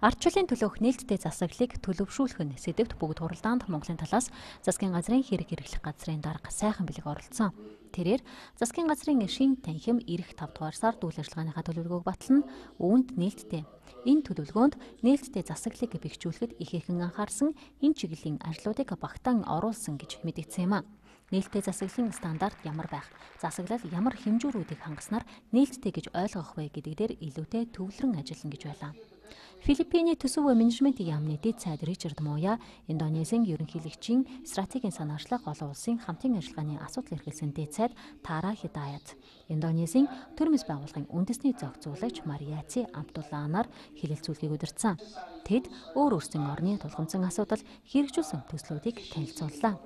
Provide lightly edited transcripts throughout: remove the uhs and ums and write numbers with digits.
Ардчлалын төлөөх нээлттэй засаглалыг төлөвшүүлэх нь сэдвт бүгд хуралдаанд Монголын талаас засгийн газрын хэрэг хэрэглэх газрын дарга сайхан бэлэг оролцсон. Тэрээр засгийн газрын шин танхим ирэх 5 дугаар сард үйл ажиллагааныхаа төлөвлөгөөг батлана, үүнд нээлттэй. Энэ төлөвлөгөөнд нээлттэй засаглалыг бэхжүүлэхэд ихээхэн анхаарсан, энэ чиглэлийн ажлуудыг багтаан оруулсан гэж мэдэгдсэн юм а. Нээлттэй засаглалын стандарт ямар байх, засаглал ямар хэмжүүрүүдийг хангаснаар нээлттэй гэж ойлгох вэ гэдэг дээр илүүтэй төвлөрөн ажиллана гэж байлаа. Филиппиний төсөв менежментийн яамны дэд сайд Ричард Моя, Индонезийн ерөнхийлөгчийн стратегийн санаачлах олон улсын хамтын ажиллагааны асуудал эрхэлсэн дэд сайд Тара Хидаят, Индонезийн төрөмс байгууллагын үндэсний зохицуулагч Марияци Амтулаанаар хэлэлцүүлгийг удирдсан. Тэд өөр өөрсдийн орны тулгымцсан асуудал хэрэгжүүлсэн төслүүдийг танилцууллаа.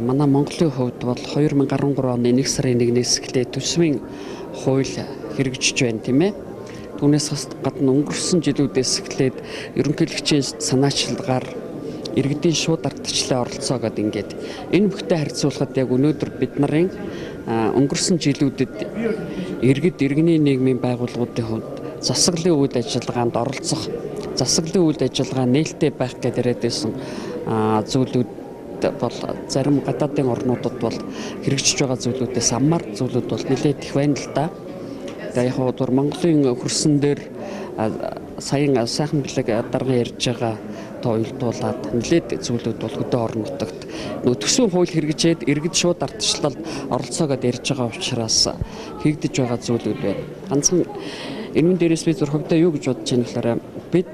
Манай Монголын хувьд бол 2013 оны 1 сарын 1-ээс эхлээд төсвийн хууль хэрэгжиж байна, тийм ээ. Түүнээс гадна өнгөрсөн жилүүдээс эхлээд ерөнхийлөгчийн санаачлагаар иргэдийн шууд ардчлалын оролцоо гэдэг ингээд энэ бүхтэй харьцуулахад яг өнөөдөр бид нарын өнгөрсөн жилүүдэд иргэний нийгмийн байгууллагуудын хувьд засаглалын үйл ажиллагаанд оролцох, засаглалын үйл ажиллагаа нээлттэй байх гэдэг яриад байсан зүйлүүд бол зарим гадаадын орнуудад бол хэрэгжиж байгаа зүйлүүдээс амар зүйлүүд бол нэлээд их байна л да. Яг хоо Монголын хөрсөн дээр саяхан сайхан бэлэг дарга ярьж байгаа тойлдуулаад нэлээд зүйлүүд бол хөдөө орон нутагт төсвийн хууль хэрэгжээд иргэд шууд ардчлалд оролцоогод ярьж байгаа учраас хийгдэж байгаа зүйлүүд байна. Ганцхан энэ дээрээс би зөв хөвдөө юу гэж бодож байна гэхээр бид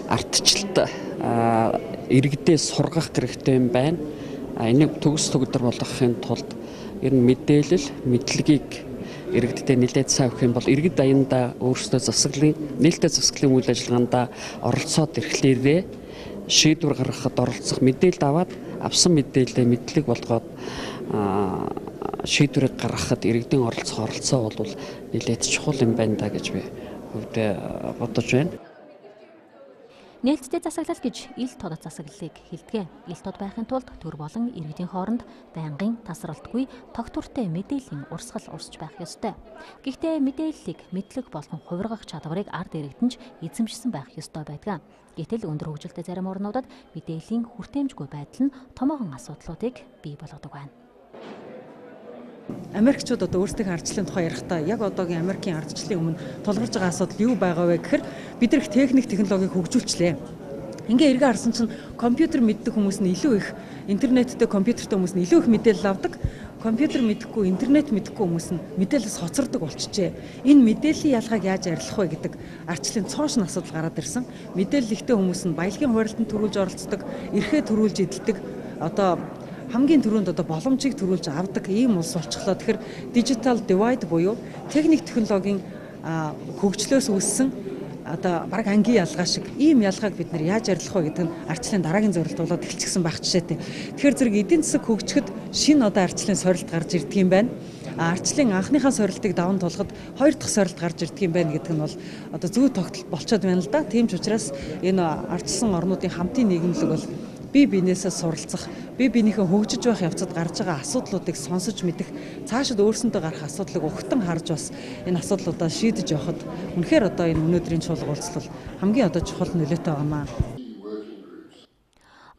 ардчлалд иргэдээ сургах хэрэгтэй юм байна. Энийг төгс төгдөр болгохын тулд ер нь мэдээлэл, мэдлэгийг иргэдтэй нэлээд сайн өгөх юм бол иргэд аяндаа өөрсдөө нээлттэй засаглалын үйл ажиллагаанд оролцоод ирэхлээрээ шийдвэр гаргахад оролцох, мэдээлэл аваад авсан мэдээлэлээ мэдлэг болгоод шийдвэрийг гаргахад иргэдийн оролцоо бол нэлээд чухал юм байна да гэж би хөвдөө бодож байна. Нээлттэй засаглал гэж ил тод засаглалыг хэлдэг. Ил тод байхын тулд төр болон иргэдийн хооронд байнгын тасралтгүй тогтвортой мэдээллийн урсгал урсж байх ёстой. Гэхдээ мэдээллийг мэдлэг болгон хувиргах чадварыг ард иргэдэн ч эзэмшсэн байх ёстой байдаг. Гэтэл өндөр хөгжилтэй зарим орнуудад мэдээллийн хүртээмжгүй байдал нь томоохон асуудлуудыг бий болгодог байна. Америкчууд одоо өөрсдийнхөө ардчлалын тухай ярихдаа яг одоогийн Америкийн ардчлалын өмнө тулгарч байгаа асуудал юу байгаа вэ гэхээр бид нар техник технологиг хөгжүүлчлээ. Ингээ эргээ харсан чинь компьютер мэддэг хүмүүс нь илүү их, интернеттэй компьютертэй хүмүүс нь илүү их мэдээлэл авдаг. Компьютер мэдэхгүй, интернет мэдэхгүй хүмүүс нь мэдээлэлс хоцордог болчихжээ. Энэ мэдээллийн ялгааг яаж арилгах вэ гэдэг ардчлалын цоошин асуудал гараад ирсэн. Мэдээлэл ихтэй хүмүүс нь баялагын хуралданд төрүүлж оролцдог, эрхээ төрүүлж эдэлдэг. Одоо хамгийн түрүүнд боломжийг төрүүлж авдаг ийм улс болчихлоо. Тэгэхээр digital divide буюу техник технологийн хөгжлөөс үүссэн баг ангийн ялгаа шиг ийм ялгааг бид нар яаж арилгах вэ гэдэг нь ардчлалын дараагийн зорилт болоод эхэлчихсэн байх жишээтэй. Тэгэхээр зэрэг эдийн засаг хөгжихэд шинэ ардчлалын сорилт гарч ирдэг юм байна. Ардчлалын анхныхаа сорилтыг даван тулахад хоёр дахь сорилт гарч ирдэг юм байна гэдэг нь бол зөв тогтолт болчиход байна л да. Тийм ч учраас энэ ардчилсан орнуудын хамтын нийгэмлэг бол бие биенээсээ суралцах, бие биенийхээ хөгжиж байх явцад гарч байгаа асуудлуудыг сонсож мэдэх, цаашид өөрсөндөө гарах асуудлыг ухтан харж бас энэ асуудлуудаа шийдэж явахад үнэхээр одоо энэ өнөөдрийн чуулга уулзлал хамгийн чухал нөлөөтэй байна.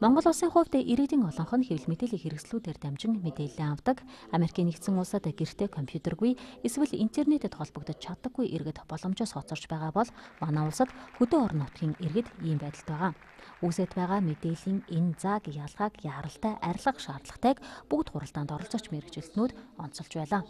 Монгол улсын хувьд иргэдийн олонх нь хэвлэл мэдээллийн хэрэгслүүдээр дамжин мэдээлэл авдаг. Америкийн нэгдсэн улсад гэртээ компьютергүй эсвэл интернетэд холбогдож чаддаггүй иргэд боломжоос хоцорч байгаа бол манай улсад хөдөө орон нутгийн иргэд ийм байдалд байгаа. Үүсэт байгаа мэдээллийн энэ зааг, ялгааг яаралтай арилгах шаардлагатайг бүгд хуралдаанд оролцооч мэргэжилтнүүд онцолж байлаа.